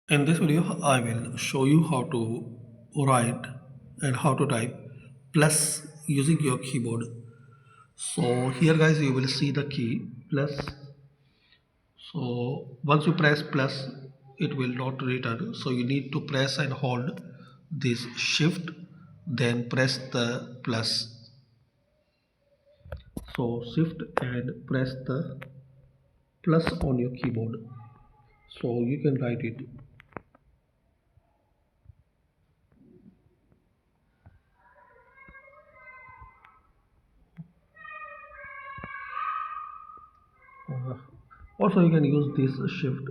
In this video, I will show you how to write and how to type plus using your keyboard. So here guys, you will see the key plus. So once you press plus, it will not return. So you need to press and hold this shift, then press the plus. So shift and press the plus on your keyboard. So you can write it. Uh, Also you can use this shift,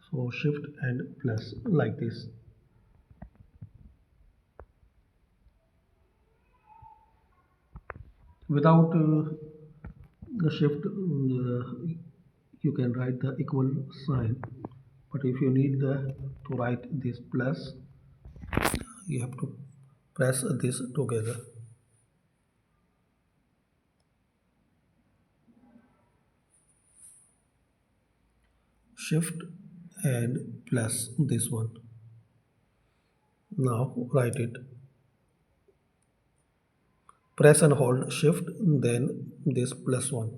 so shift and plus like this. Without the shift, you can write the equal sign, but if you need to write this plus, you have to press this together. Shift and plus this one. Now write it. Press and hold shift, then this plus one.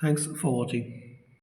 Thanks for watching.